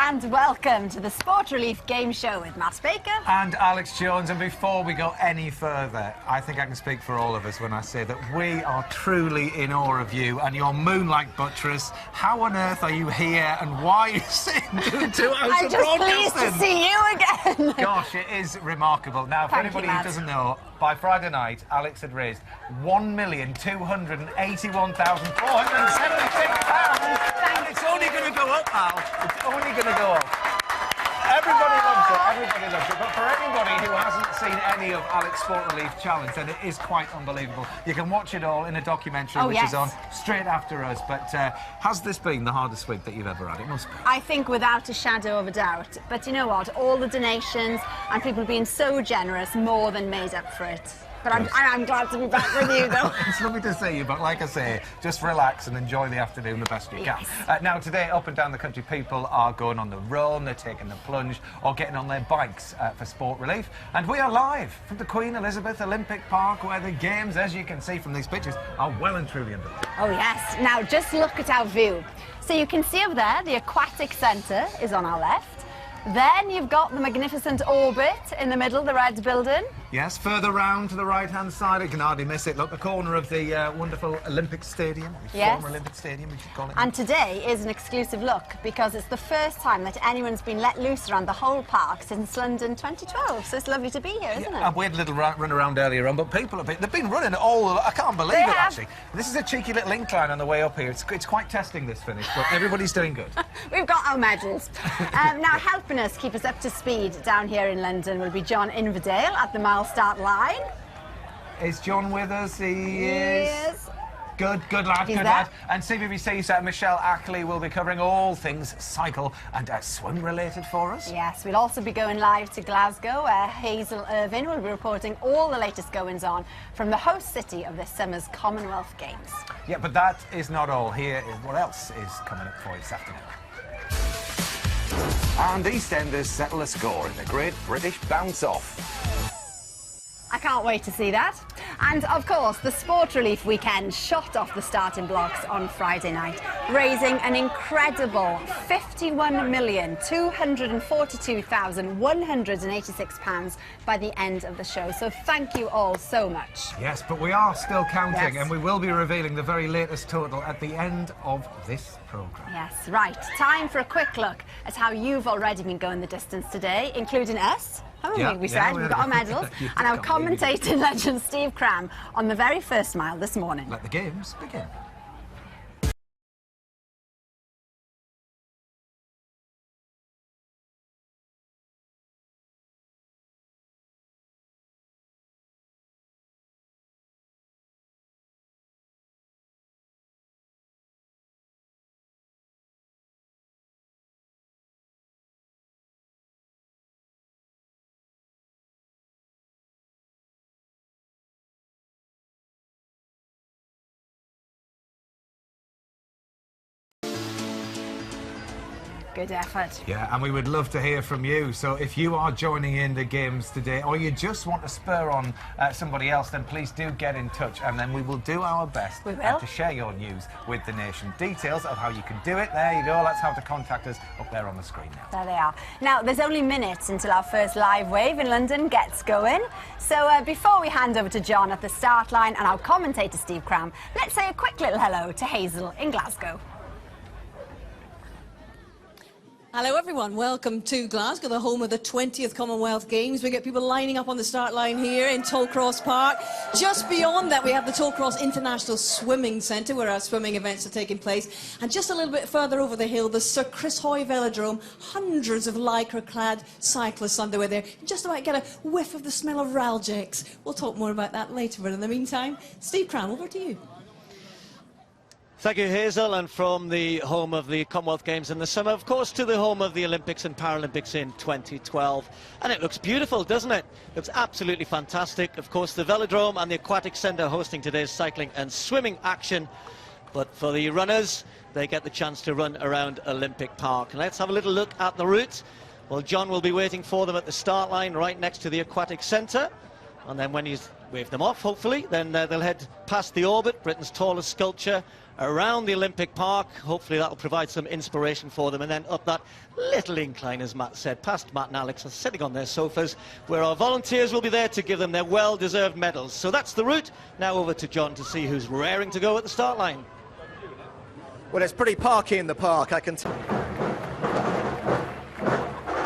and welcome to the Sport Relief Game Show with Matt Baker and Alex Jones. And before we go any further, I think I can speak for all of us when I say that we are truly in awe of you and your moonlight buttress. How on earth are you here, and why are you sitting doing 2 hours I'm of just broadcasting? pleased to see you again. Gosh, it is remarkable. Now, for anybody who doesn't know, by Friday night, Alex had raised £1,281,476. And it's only going to go up, Al. It's only going to go up. Everybody loves it. Everybody loves it. But for anybody who hasn't seen any of Alex Sport Relief Challenge, then it is quite unbelievable. You can watch it all in a documentary which is on straight after us. But has this been the hardest week that you've ever had? It must be. I think without a shadow of a doubt. But you know what? All the donations and people being so generous more than made up for it. But I'm glad to be back with you, though. It's lovely to see you, but like I say, just relax and enjoy the afternoon the best you can. Now, today, up and down the country, people are going on the run, they're taking the plunge, or getting on their bikes for sport relief. And we are live from the Queen Elizabeth Olympic Park, where the games, as you can see from these pictures, are well and truly underway. Oh, yes. Now, just look at our view. So you can see over there, the aquatic centre is on our left. Then you've got the magnificent orbit in the middle, the red building. Yes, further round to the right-hand side, you can hardly miss it. Look, the corner of the wonderful Olympic Stadium, former Olympic Stadium, we should call it. And today is an exclusive look because it's the first time that anyone's been let loose around the whole park since London 2012. So it's lovely to be here, isn't it? We had a little run around earlier on, but people they've been running all. I can't believe it, actually. This is a cheeky little incline on the way up here. It's quite testing, this finish, but everybody's doing good. We've got our medals. Now, helping us keep us up to speed down here in London will be John Inverdale at the mile start line. Is John with us? He is. Good lad, He's good there. lad. And CBBC's Michelle Ackley will be covering all things cycle and swim related for us. Yes, we'll also be going live to Glasgow, where Hazel Irvine will be reporting all the latest goings on from the host city of this summer's Commonwealth Games. Yeah, but that is not all. Here is what else is coming up for you this afternoon. And EastEnders settle a score in the Great British Bounce-Off. I can't wait to see that. And, of course, the Sport Relief weekend shot off the starting blocks on Friday night, raising an incredible £51,242,186 by the end of the show. So thank you all so much. Yes, but we are still counting, and we will be revealing the very latest total at the end of this programme. Yes, right. Time for a quick look at how you've already been going the distance today, including us. Haven't we said? We've got our medals. And our commentating legend, Steve Cram, on the very first mile this morning. Let the games begin. Good effort. Yeah, and we would love to hear from you. So if you are joining in the games today, or you just want to spur on somebody else, then please do get in touch, and then we will do our best to share your news with the nation. Details of how you can do it, there you go. That's how to contact us up there on the screen now. There they are. Now, there's only minutes until our first live wave in London gets going. So before we hand over to John at the start line and our commentator, Steve Cram, let's say a quick little hello to Hazel in Glasgow. Hello everyone, welcome to Glasgow, the home of the 20th Commonwealth Games. We get people lining up on the start line here in Tollcross Park. Just beyond that we have the Tollcross International Swimming Centre where our swimming events are taking place. And just a little bit further over the hill, the Sir Chris Hoy Velodrome. Hundreds of lycra-clad cyclists underway there. Just about get a whiff of the smell of Ralgex. We'll talk more about that later, but in the meantime, Steve Cram, over to you. Thank you, Hazel, and from the home of the Commonwealth Games in the summer, of course, to the home of the Olympics and Paralympics in 2012. And it looks beautiful, doesn't it? Looks absolutely fantastic. Of course, the Velodrome and the Aquatic Centre hosting today's cycling and swimming action. But for the runners, they get the chance to run around Olympic Park. And let's have a little look at the route. Well, John will be waiting for them at the start line right next to the Aquatic Centre. And then when he's wave them off, hopefully. Then they'll head past the orbit, Britain's tallest sculpture, around the Olympic Park. Hopefully that'll provide some inspiration for them. And then up that little incline, as Matt said, past Matt and Alex are sitting on their sofas, where our volunteers will be there to give them their well-deserved medals. So that's the route. Now over to John to see who's raring to go at the start line. Well, it's pretty parky in the park, I can tell.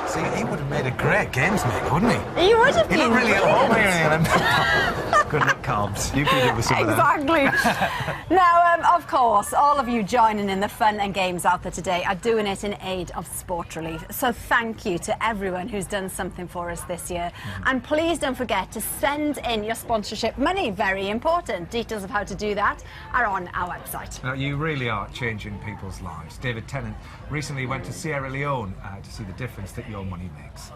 See, he would have made a great games maker, wouldn't he? You would have been. He looked really at home here in the Olympic. Good luck, Cobbs. You could do with some of that. Exactly. Now, of course, all of you joining in the fun and games out there today are doing it in aid of sport relief. So thank you to everyone who's done something for us this year. And please don't forget to send in your sponsorship money. Very important. Details of how to do that are on our website. Now, you really are changing people's lives. David Tennant recently went to Sierra Leone to see the difference that your money makes.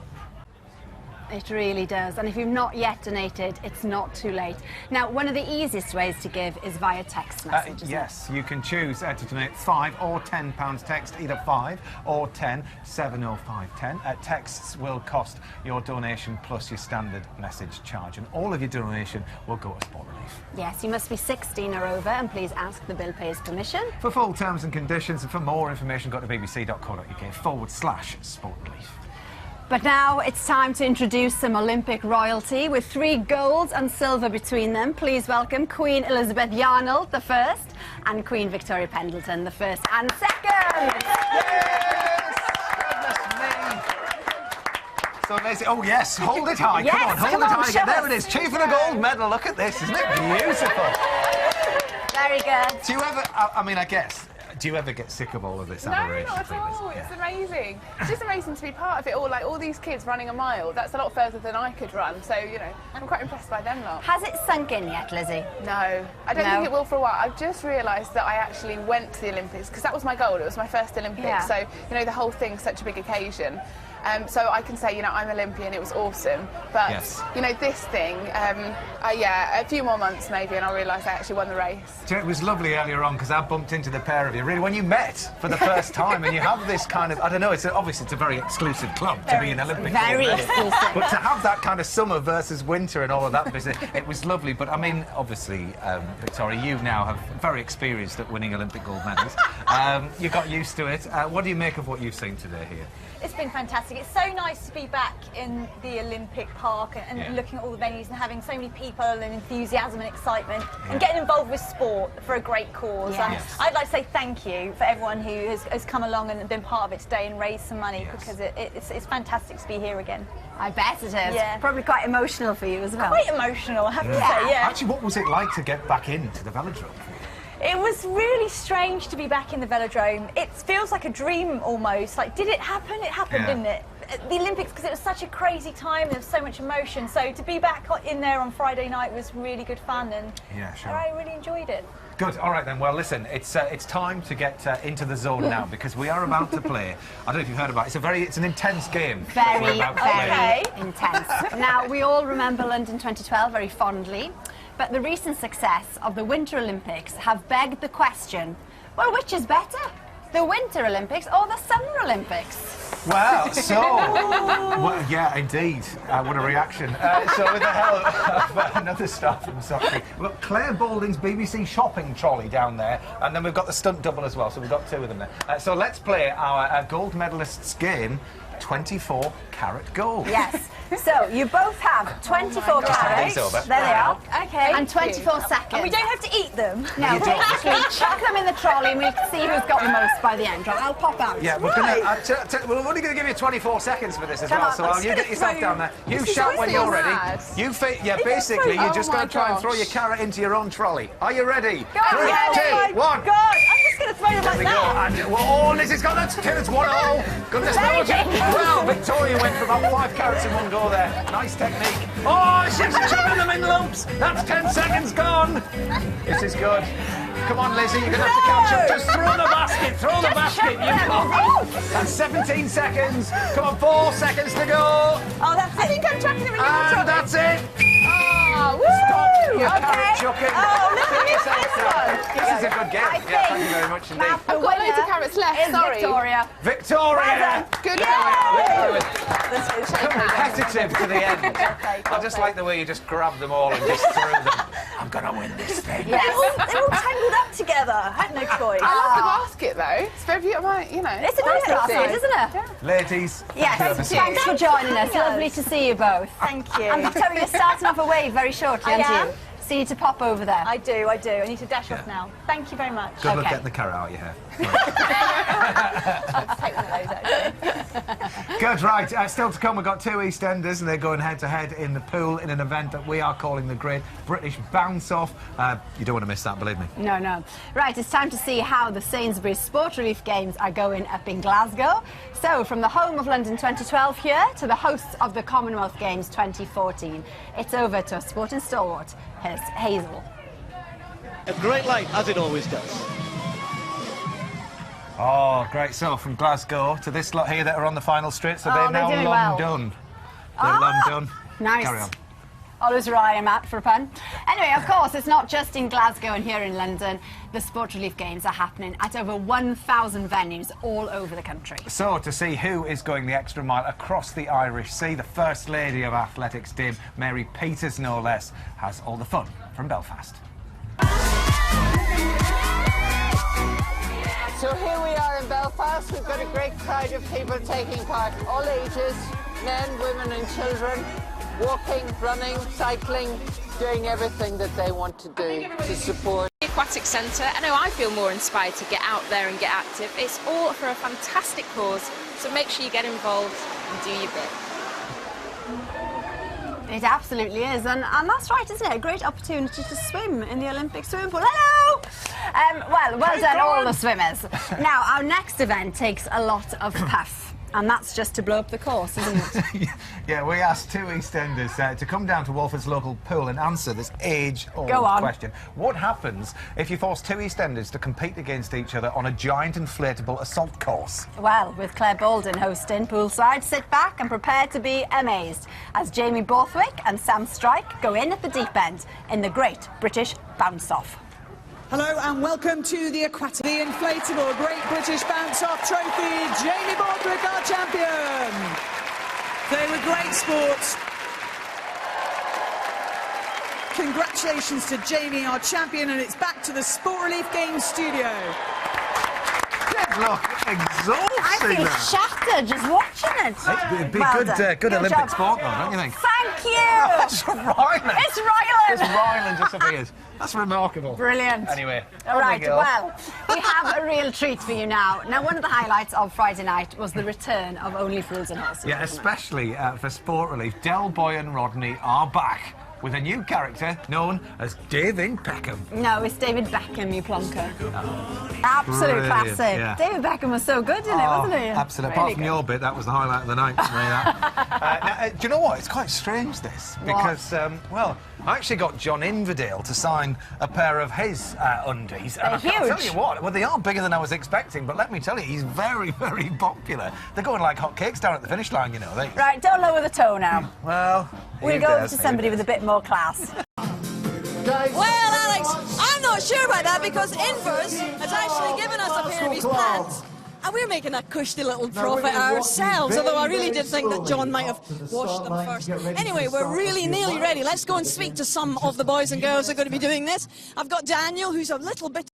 It really does. And if you've not yet donated, it's not too late. Now, one of the easiest ways to give is via text message. Yes, you can choose to donate £5 or £10 text, either 5 or 10, 70510. Texts will cost your donation plus your standard message charge, and all of your donation will go to Sport Relief. Yes, you must be 16 or over, and please ask the bill payer's permission. For full terms and conditions, and for more information, go to bbc.co.uk/Sport Relief. But now it's time to introduce some Olympic royalty with 3 golds and silver between them. Please welcome Queen Elizabeth Yarnold, the first, and Queen Victoria Pendleton, the first and second. Yes! Goodness me. So amazing. Oh, yes, hold it high. Yes, come on, hold come it on, high again. show There us. it is. Chief of the gold medal. Look at this. Isn't it beautiful? Very good. Do you ever, I mean, I guess, do you ever get sick of all of this No, adoration? not at all. It's amazing. It's just amazing to be part of it all. Like, all these kids running a mile, that's a lot further than I could run. So, you know, I'm quite impressed by them lot. Has it sunk in yet, Lizzie? No, I don't think it will for a while. I've just realised that I actually went to the Olympics, because that was my goal. It was my first Olympics. Yeah. So, you know, the whole thing's such a big occasion. So I can say, you know, I'm Olympian, it was awesome. But, Yes. you know, this thing, yeah, a few more months maybe, and I'll realise I actually won the race. Do you know, it was lovely earlier on because I bumped into the pair of you, really, when you met for the first time, and you have this kind of, I don't know, obviously it's a very exclusive club to be an Olympic club. Very exclusive. But to have that kind of summer versus winter and all of that business, it was lovely. But I mean, obviously, Victoria, you now have very experienced at winning Olympic gold medals. You got used to it. What do you make of what you've seen today here? It's been fantastic. It's so nice to be back in the Olympic Park and looking at all the venues and having so many people and enthusiasm and excitement and getting involved with sport for a great cause. Yes. I'd like to say thank you for everyone who has come along and been part of it today and raised some money, because it's fantastic to be here again. I bet it is. Yeah. Probably quite emotional for you as well. Quite emotional, I have to say, yeah. Actually, what was it like to get back into the velodrome? It was really strange to be back in the velodrome. It feels like a dream almost. Like, did it happen? It happened, didn't it? The Olympics, because it was such a crazy time, there was so much emotion. So to be back in there on Friday night was really good fun, and I really enjoyed it. Good. All right then. Well, listen, it's time to get into the zone now, because we are about to play. I don't know if you've heard about it. It's an intense game. Very intense. Now, we all remember London 2012 very fondly, but the recent success of the Winter Olympics have begged the question, well, which is better? The Winter Olympics or the Summer Olympics? Well, so... well, yeah, indeed. What a reaction. So with the help of another star from Sochi, we've got Claire Balding's BBC shopping trolley down there, and then we've got the stunt double as well, so we've got 2 of them there. So let's play our gold medalists game, 24 carat gold. Yes. So you both have 24 carats. There they are. Okay. And 24 seconds. And we don't have to eat them. No, basically chuck them in the trolley and we can see who's got the most by the end. Right, I'll pop out. Yeah, we're only going to give you 24 seconds for this as well, so you get yourself down there. You shout when you're ready. Basically, you're just going to try and throw your carrot into your own trolley. Are you ready? Go 3, 2, 1. God, I'm just going to throw them like that. And, well, Lizzie's got that. It's 1-0. Goodness knows. Well, Victoria went for about 5 carrots in one go there. Nice technique. Oh, she's chucking them in lumps. That's 10 seconds gone. This is good. Come on, Lizzie, you're going to have to catch up. Just throw the basket. Throw the basket. You've got. That's 17 seconds. Come on, 4 seconds to go. Oh, that's it. I think I'm chucking them in your And trolley. that's it. Oh, woo! Stop. carrot chucking. Oh, look See at yourself, this one. This is a good game. I Yeah, thank you very much indeed. Matt, the I've got loads of winner carrots left, is sorry. Victoria. Victoria! Good Competitive to the end. I just like the way you just grabbed them all and just threw them. I'm going to win this thing. They're all tangled up together. I had no choice. I love the basket though. It's very beautiful, you know. It's a nice basket, isn't it? Ladies, Yes, thanks for joining us. Lovely to see you both. Thank you. And Victoria, you're starting off away very shortly, I aren't am. you? So you need to pop over there. I do. I need to dash off now. Thank you very much. good luck Okay. getting the carrot out of your hair. I'll take one of those, actually. Good, right. Still to come, we've got two EastEnders, and they're going head-to-head in the pool in an event that we are calling the Great British Bounce-Off. You don't want to miss that, believe me. No, no. Right, it's time to see how the Sainsbury's Sport Relief Games are going up in Glasgow. So, from the home of London 2012 here to the hosts of the Commonwealth Games 2014, it's over to sporting stalwart, here's Hazel. A great light, as it always does. Oh, great. So, from Glasgow to this lot here that are on the final straight, so Oh, they're now they're doing long well. done. They're long done. Nice. Carry on. Always Ryan, Matt, for a pun. Anyway, of course, it's not just in Glasgow and here in London. The Sport Relief Games are happening at over 1,000 venues all over the country. So, to see who is going the extra mile across the Irish Sea, the First Lady of Athletics, Dame Mary Peters, no less, has all the fun from Belfast. So here we are in Belfast. We've got a great crowd of people taking part, all ages, men, women and children, walking, running, cycling, doing everything that they want to do to support. The Aquatic Centre, I know I feel more inspired to get out there and get active. It's all for a fantastic cause, so make sure you get involved and do your bit. It absolutely is, and that's right, isn't it? A great opportunity to swim in the Olympic swimming pool. Hello! Well done, all the swimmers. Now, our next event takes a lot of puff, and that's just to blow up the course, isn't it? Yeah, we asked two EastEnders to come down to Walford's local pool and answer this age-old Go on. question. What happens if you force two EastEnders to compete against each other on a giant inflatable assault course? Well, with Claire Bolden hosting poolside, sit back and prepare to be amazed as Jamie Borthwick and Sam Strike go in at the deep end in the Great British Bounce-Off. Hello and welcome to the Aquatic, the inflatable Great British Bounce-Off Trophy. Jamie Borthwick, our champion. They were great sports. Congratulations to Jamie, our champion, and it's back to the Sport Relief Games studio. Good luck, exhausting I feel that. shattered just watching it. It'd be Well good, done. good Olympic job. sport, though, don't you think? Thank you! That's Ryland. It's Ryland. It's Ryland just appears. That's remarkable. Brilliant. Anyway, All right, on we go. well, we have a real treat for you now. Now, one of the highlights of Friday night was the return of Only Fools and Horses. Yeah, especially for Sport Relief, Del Boy and Rodney are back with a new character known as David Beckham. No, it's David Beckham, you plonker. Absolute Brilliant, classic. yeah. David Beckham was so good, didn't it, wasn't he? Absolutely. Really Apart from good. your bit, that was the highlight of the night for me. That. Do you know what? It's quite strange, this, because, well, I actually got John Inverdale to sign a pair of his undies. And They're I'll tell huge. you what, well, they are bigger than I was expecting, but let me tell you, he's very, very popular. They're going like hotcakes down at the finish line, you know. Right, don't lower the tone now. Well, We'll go over to somebody with a bit more class. Well, Alex, I'm not sure about that because Inverse has actually given us a pair of his pants. And we're making a cushy little profit ourselves, although I really did think that John might have washed them first. Anyway, we're really nearly ready. Let's go and speak to some of the boys and girls who are going to be doing this. I've got Daniel, who's a little bit